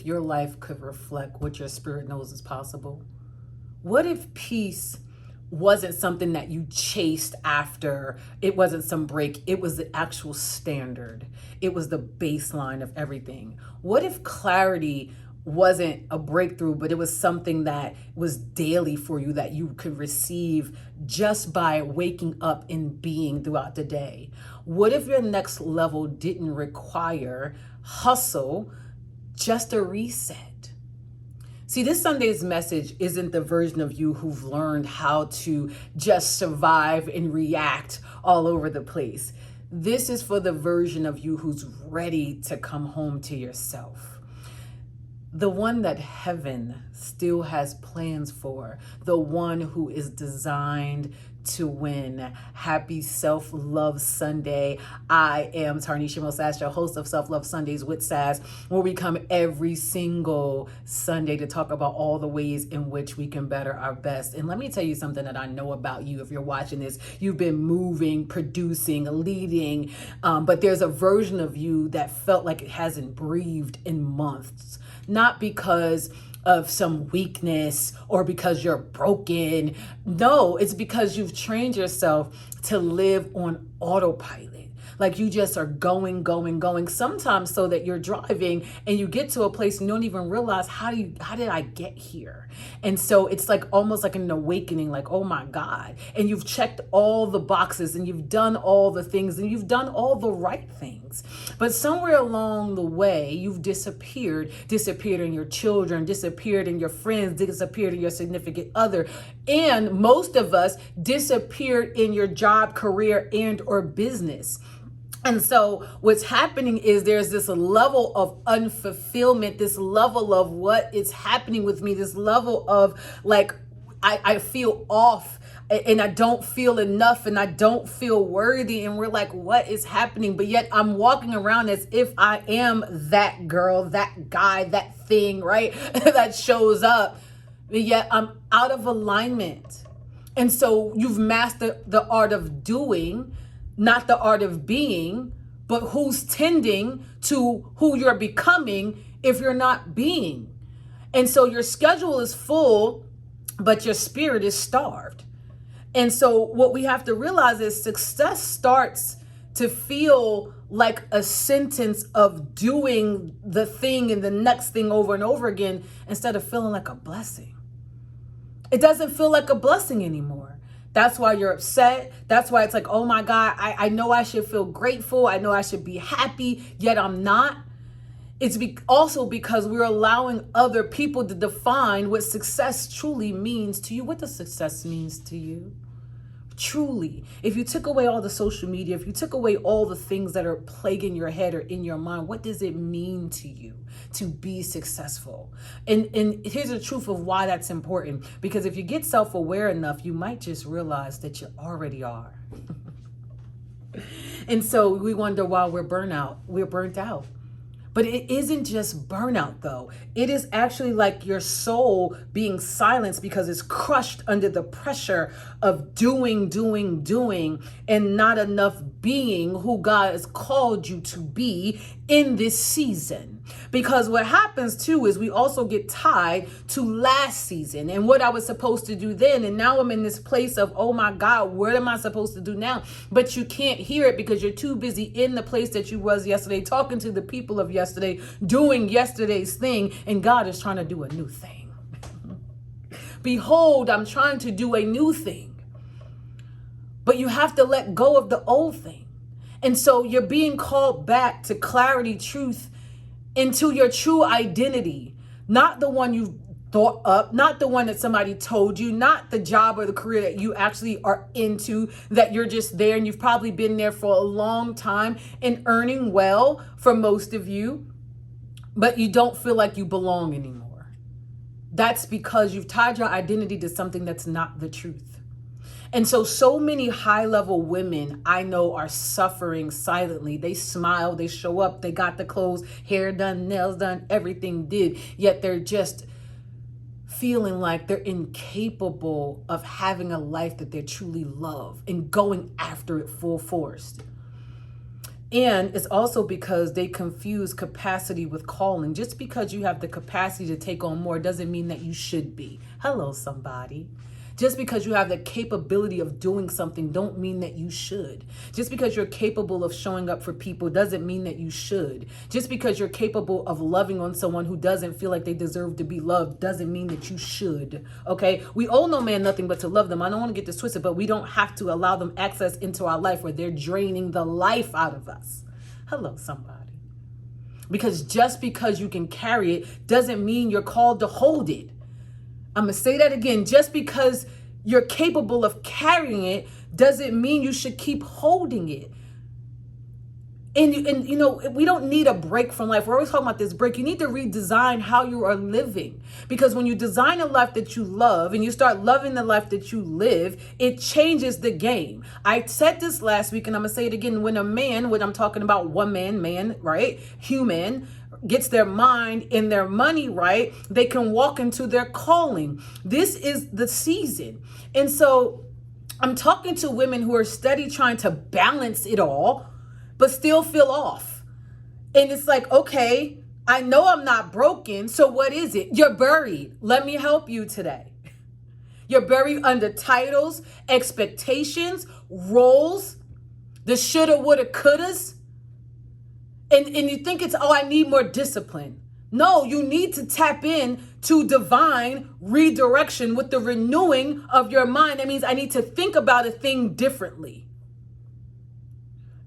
your life could reflect what your spirit knows is possible? What if peace wasn't something that you chased after? It wasn't some break. It was the actual standard. It was the baseline of everything. What if clarity wasn't a breakthrough, but it was something that was daily for you that you could receive just by waking up and being throughout the day? What if your next level didn't require hustle, just a reset? See, this Sunday's message isn't the version of you who've learned how to just survive and react all over the place. This is for the version of you who's ready to come home to yourself. The one that heaven still has plans for, the one who is designed to win. Happy Self-Love Sunday. I am Tarnisha Mosas, your host of Self-Love Sundays with Sass, where we come every single Sunday to talk about all the ways in which we can better our best. And let me tell you something that I know about you. If you're watching this, you've been moving, producing, leading, but there's a version of you that felt like it hasn't breathed in months. Not because of some weakness or because you're broken. No, it's because you've trained yourself to live on autopilot. Like you just are going, sometimes so that you're driving and you get to a place and you don't even realize how did I get here? And so it's like almost like an awakening, like, oh my God. And you've checked all the boxes and you've done all the things and you've done all the right things. But somewhere along the way, you've disappeared in your children, disappeared in your friends, disappeared in your significant other. And most of us disappeared in your job, career, and or business. And so what's happening is there's this level of unfulfillment, this level of what is happening with me, this level of like, I feel off and I don't feel enough and I don't feel worthy. And we're like, what is happening? But yet I'm walking around as if I am that girl, that guy, that thing, right? that shows up. But yet I'm out of alignment. And so you've mastered the art of doing, not the art of being, but who's tending to who you're becoming if you're not being. And so your schedule is full, but your spirit is starved. And so what we have to realize is success starts to feel like a sentence of doing the thing and the next thing over and over again instead of feeling like a blessing. It doesn't feel like a blessing anymore. That's why you're upset. That's why it's like, oh my God, I know I should feel grateful. I know I should be happy, yet I'm not. It's also because we're allowing other people to define what success truly means to you. What does success means to you? Truly, if you took away all the social media, if you took away all the things that are plaguing your head or in your mind, what does it mean to you to be successful? And here's the truth of why that's important. Because if you get self-aware enough, you might just realize that you already are. And so we wonder why we're burnt out. But it isn't just burnout, though. It is actually like your soul being silenced because it's crushed under the pressure of doing, and not enough being who God has called you to be in this season. Because what happens too is we also get tied to last season and what I was supposed to do then. And now I'm in this place of, oh my God, what am I supposed to do now? But you can't hear it because you're too busy in the place that you was yesterday, talking to the people of yesterday, doing yesterday's thing. And God is trying to do a new thing. Behold, I'm trying to do a new thing. But you have to let go of the old thing. And so you're being called back to clarity, truth, into your true identity, not the one you thought up, not the one that somebody told you, not the job or the career that you actually are into, that you're just there and you've probably been there for a long time and earning well for most of you, but you don't feel like you belong anymore. That's because you've tied your identity to something that's not the truth. And so many high-level women I know are suffering silently. They smile, they show up, they got the clothes, hair done, nails done, everything did. Yet they're just feeling like they're incapable of having a life that they truly love and going after it full force. And it's also because they confuse capacity with calling. Just because you have the capacity to take on more doesn't mean that you should be. Hello, somebody. Just because you have the capability of doing something don't mean that you should. Just because you're capable of showing up for people doesn't mean that you should. Just because you're capable of loving on someone who doesn't feel like they deserve to be loved doesn't mean that you should. Okay? We owe no man nothing but to love them. I don't want to get this twisted, but we don't have to allow them access into our life where they're draining the life out of us. Hello, somebody. Because just because you can carry it doesn't mean you're called to hold it. I'm going to say that again. Just because you're capable of carrying it doesn't mean you should keep holding it. And you know, we don't need a break from life. We're always talking about this break. You need to redesign how you are living. Because when you design a life that you love and you start loving the life that you live, it changes the game. I said this last week and I'm going to say it again. When I'm talking about one man, right? Human, gets their mind and their money right, they can walk into their calling. This is the season. And so I'm talking to women who are steady trying to balance it all, but still feel off. And it's like, okay, I know I'm not broken. So what is it? You're buried. Let me help you today. You're buried under titles, expectations, roles, the shoulda, woulda, couldas. And you think it's, oh, I need more discipline. No, you need to tap in to divine redirection with the renewing of your mind. That means I need to think about a thing differently.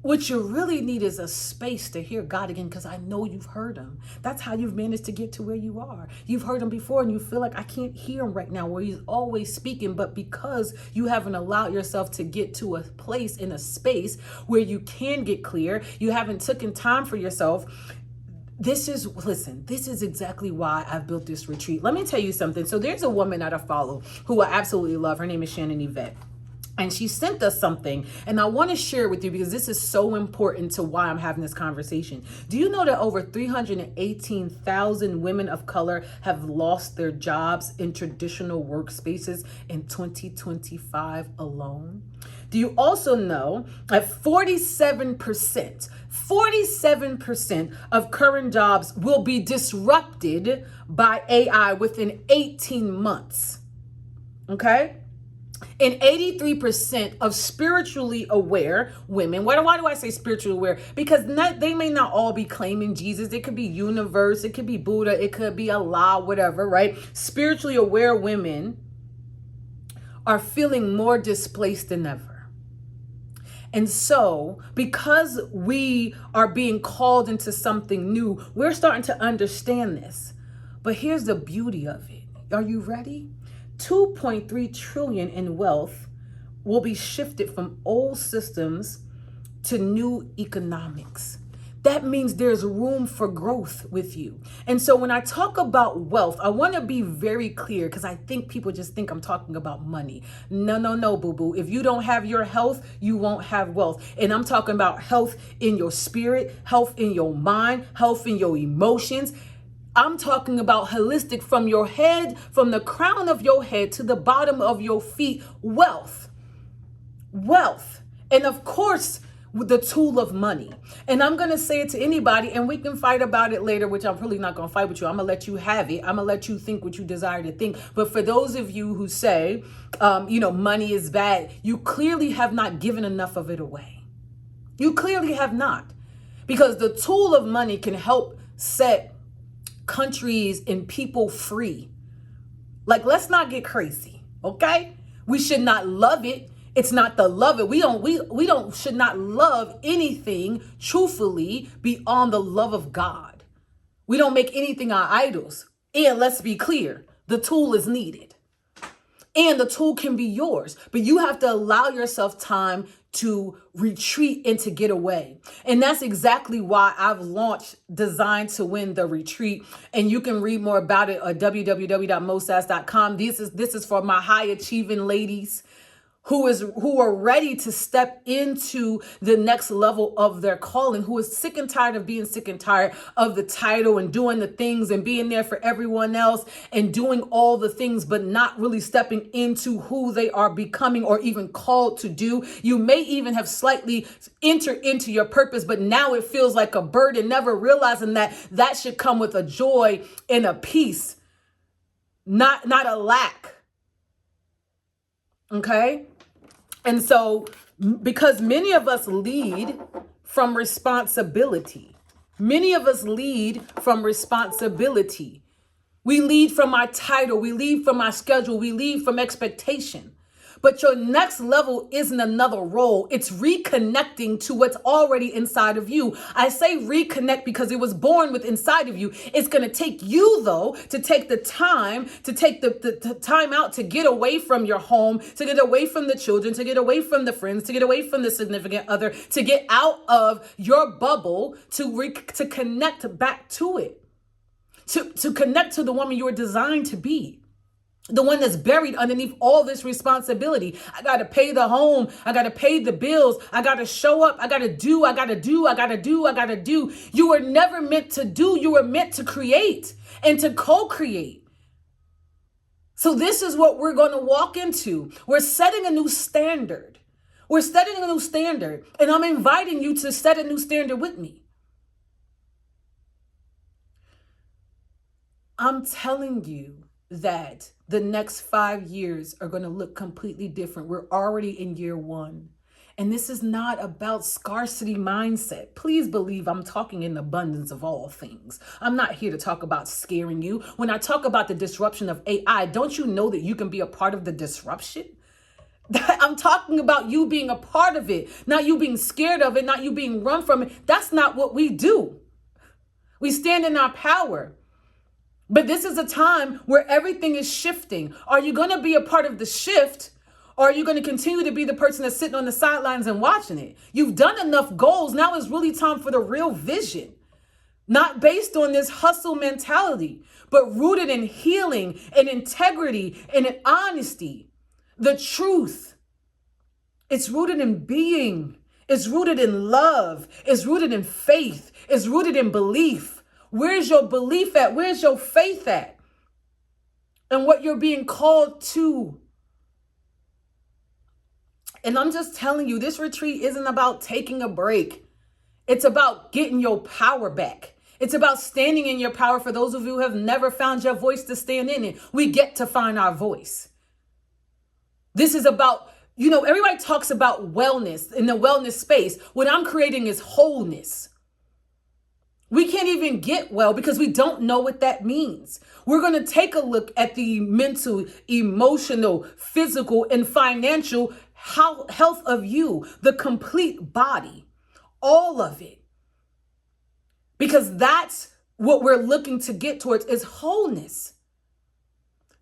What you really need is a space to hear God again, because I know you've heard him. That's how you've managed to get to where you are. You've heard him before and you feel like I can't hear him right now, where he's always speaking. But because you haven't allowed yourself to get to a place in a space where you can get clear, you haven't taken time for yourself. This is exactly why I've built this retreat. Let me tell you something. So there's a woman that I follow who I absolutely love. Her name is Shannon Yvette. And she sent us something, and I want to share it with you because this is so important to why I'm having this conversation. Do you know that over 318,000 women of color have lost their jobs in traditional workspaces in 2025 alone? Do you also know that 47% of current jobs will be disrupted by AI within 18 months? Okay? And 83% of spiritually aware women, why do I say spiritually aware? Because they may not all be claiming Jesus. It could be universe, it could be Buddha, it could be Allah, whatever, right? Spiritually aware women are feeling more displaced than ever. And so, because we are being called into something new, we're starting to understand this. But here's the beauty of it. Are you ready? 2.3 trillion in wealth will be shifted from old systems to new economics. That means there's room for growth with you. And so when I talk about wealth, I want to be very clear, because I think people just think I'm talking about money. No, boo-boo. If you don't have your health, you won't have wealth. And I'm talking about health in your spirit, health in your mind, health in your emotions. I'm talking about holistic, from your head, from the crown of your head to the bottom of your feet, wealth. And of course, with the tool of money. And I'm going to say it to anybody, and we can fight about it later, which I'm really not going to fight with you. I'm going to let you have it. I'm going to let you think what you desire to think. But for those of you who say, money is bad, you clearly have not given enough of it away. You clearly have not. Because the tool of money can help set countries and people free. Like, let's not get crazy, okay? We should not love it. It's not the love it. We should not love anything truthfully beyond the love of God. We don't make anything our idols. And let's be clear, the tool is needed. And the tool can be yours, but you have to allow yourself time to retreat and to get away. And that's exactly why I've launched Design to Win, the retreat. And you can read more about it at www.mosas.com. This is for my high achieving ladies who are ready to step into the next level of their calling, who is sick and tired of being sick and tired of the title and doing the things and being there for everyone else and doing all the things, but not really stepping into who they are becoming or even called to do. You may even have slightly entered into your purpose, but now it feels like a burden, never realizing that that should come with a joy and a peace, not a lack. Okay? And so, because many of us lead from responsibility, many of us lead from responsibility. We lead from our title, we lead from our schedule, we lead from expectation. But your next level isn't another role. It's reconnecting to what's already inside of you. I say reconnect because it was born with inside of you. It's going to take you, though, to take the time, to take the time out to get away from your home, to get away from the children, to get away from the friends, to get away from the significant other, to get out of your bubble, to connect back to it, to connect to the woman you were designed to be. The one that's buried underneath all this responsibility. I got to pay the home. I got to pay the bills. I got to show up. I got to do. You were never meant to do. You were meant to create and to co-create. So this is what we're going to walk into. We're setting a new standard. We're setting a new standard. And I'm inviting you to set a new standard with me. I'm telling you that the next 5 years are going to look completely different. We're already in year 1. And this is not about scarcity mindset. Please believe I'm talking in abundance of all things. I'm not here to talk about scaring you. When I talk about the disruption of AI, don't you know that you can be a part of the disruption? I'm talking about you being a part of it, not you being scared of it, not you being run from it. That's not what we do. We stand in our power. But this is a time where everything is shifting. Are you going to be a part of the shift, or are you going to continue to be the person that's sitting on the sidelines and watching it? You've done enough goals. Now it's really time for the real vision, not based on this hustle mentality, but rooted in healing and integrity and in honesty, the truth. It's rooted in being. It's rooted in love. It's rooted in faith. It's rooted in belief. Where's your belief at? Where's your faith at? And what you're being called to. And I'm just telling you, this retreat isn't about taking a break. It's about getting your power back. It's about standing in your power. For those of you who have never found your voice to stand in it, we get to find our voice. This is about, everybody talks about wellness in the wellness space. What I'm creating is wholeness. We can't even get well because we don't know what that means. We're going to take a look at the mental, emotional, physical, and financial health of you, the complete body, all of it. Because that's what we're looking to get towards is wholeness.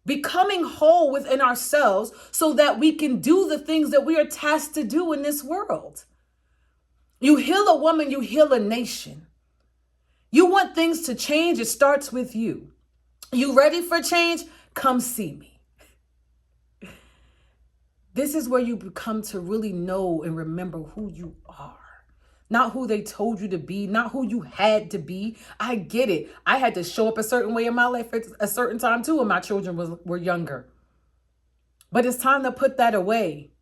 Becoming whole within ourselves so that we can do the things that we are tasked to do in this world. You heal a woman, you heal a nation. You want things to change, it starts with you. You ready for change? Come see me. This is where you become to really know and remember who you are. Not who they told you to be, not who you had to be. I get it. I had to show up a certain way in my life at a certain time too when my children were younger. But it's time to put that away.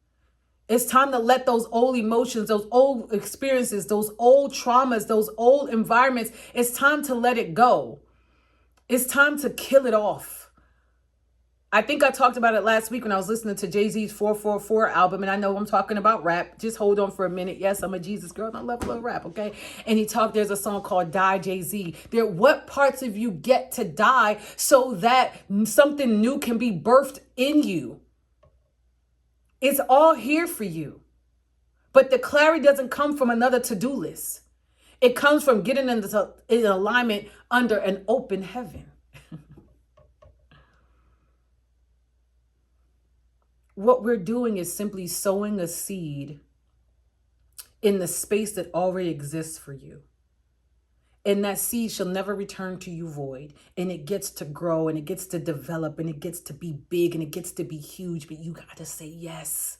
It's time to let those old emotions, those old experiences, those old traumas, those old environments, it's time to let it go. It's time to kill it off. I think I talked about it last week when I was listening to Jay-Z's 444 album, and I know I'm talking about rap. Just hold on for a minute. Yes, I'm a Jesus girl, and I love rap, okay? And there's a song called Die Jay-Z. What parts of you get to die so that something new can be birthed in you? It's all here for you. But the clarity doesn't come from another to-do list. It comes from getting in alignment under an open heaven. What we're doing is simply sowing a seed in the space that already exists for you. And that seed shall never return to you void. And it gets to grow and it gets to develop and it gets to be big and it gets to be huge. But you got to say yes.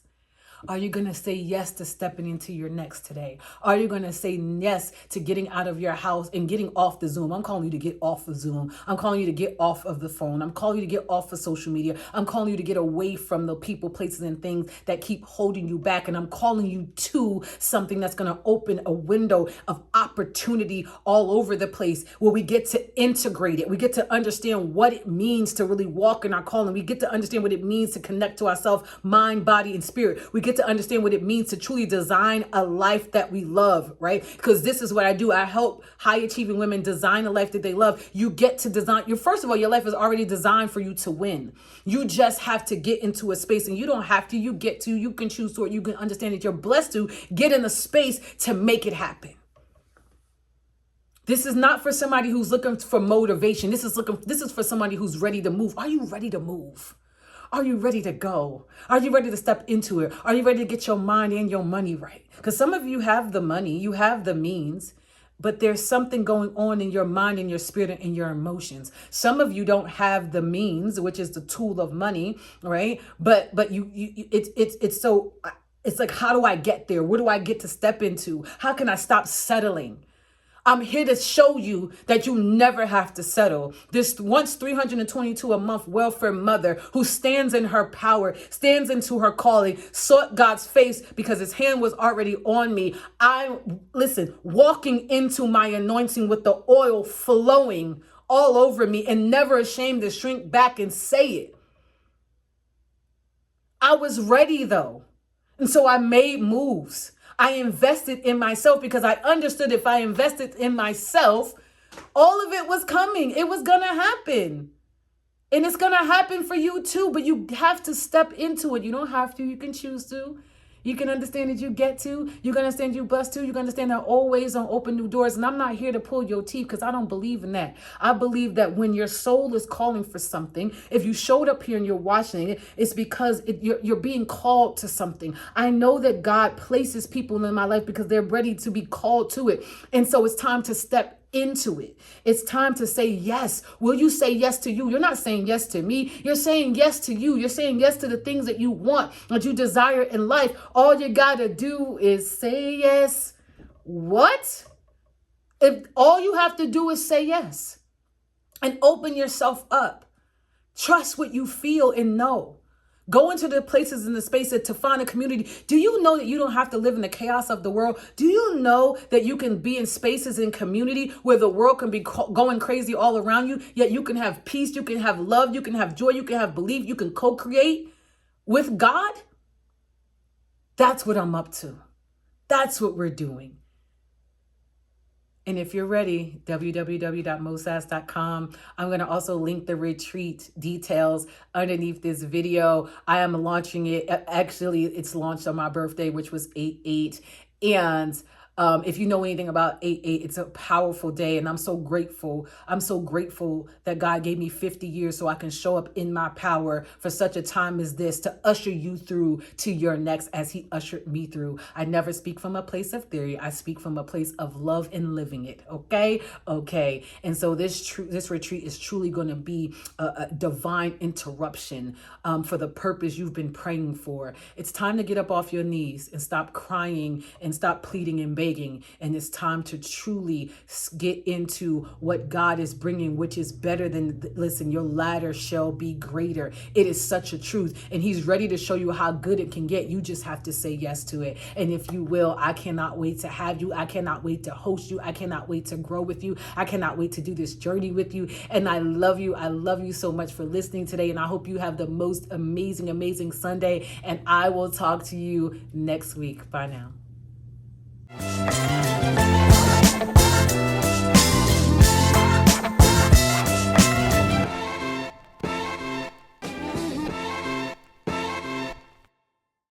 Are you going to say yes to stepping into your next today? Are you going to say yes to getting out of your house and getting off the Zoom? I'm calling you to get off of Zoom. I'm calling you to get off of the phone. I'm calling you to get off of social media. I'm calling you to get away from the people, places, and things that keep holding you back. And I'm calling you to something that's going to open a window of opportunity all over the place, where we get to integrate it. We get to understand what it means to really walk in our calling. We get to understand what it means to connect to ourselves, mind, body, and spirit. We get to understand what it means to truly design a life that we love, right? Because this is what I do. I help high achieving women design a life that they love. You get to design first of all, your life is already designed for you to win. You just have to get into a space, and you don't have to, you get to, you can choose to, or you can understand that you're blessed to get in a space to make it happen. This is not for somebody who's looking for motivation. This is for somebody who's ready to move. Are you ready to move? Are you ready to go? Are you ready to step into it? Are you ready to get your mind and your money right? Because some of you have the money, you have the means, but there's something going on in your mind and your spirit and your emotions. Some of you don't have the means, which is the tool of money, right? But it's like, how do I get there? What do I get to step into? How can I stop settling? I'm here to show you that you never have to settle. This once 322 a month welfare mother who stands in her power, stands into her calling, sought God's face because his hand was already on me. Walking into my anointing with the oil flowing all over me and never ashamed to shrink back and say it. I was ready though. And so I made moves. I invested in myself because I understood if I invested in myself, all of it was coming. It was going to happen. And it's going to happen for you too, but you have to step into it. You don't have to. You can choose to. You can understand that you get to. You can understand you blessed to. You can understand that always on open new doors. And I'm not here to pull your teeth because I don't believe in that. I believe that when your soul is calling for something, if you showed up here and you're watching it, it's because you're being called to something. I know that God places people in my life because they're ready to be called to it. And so it's time to step into it. It's time to say yes. Will you say yes to you? You're not saying yes to me. You're saying yes to you. You're saying yes to the things that you want, that you desire in life. All you got to do is say yes. What? If all you have to do is say yes and open yourself up, trust what you feel and know. Go into the places in the space to find a community. Do you know that you don't have to live in the chaos of the world? Do you know that you can be in spaces in community where the world can be going crazy all around you, yet you can have peace, you can have love, you can have joy, you can have belief, you can co-create with God? That's what I'm up to. That's what we're doing. And if you're ready, www.mosas.com. I'm going to also link the retreat details underneath this video. I am launching it. Actually, it's launched on my birthday, which was 8/8. And if you know anything about 8/8, it's a powerful day. And I'm so grateful. I'm so grateful that God gave me 50 years so I can show up in my power for such a time as this to usher you through to your next as he ushered me through. I never speak from a place of theory. I speak from a place of love and living it. Okay. And so this retreat is truly going to be a divine interruption for the purpose you've been praying for. It's time to get up off your knees and stop crying and stop pleading and begging. And it's time to truly get into what God is bringing, which is better than, listen, your latter shall be greater. It is such a truth. And he's ready to show you how good it can get. You just have to say yes to it. And if you will, I cannot wait to have you. I cannot wait to host you. I cannot wait to grow with you. I cannot wait to do this journey with you. And I love you. I love you so much for listening today. And I hope you have the most amazing, amazing Sunday. And I will talk to you next week. Bye now.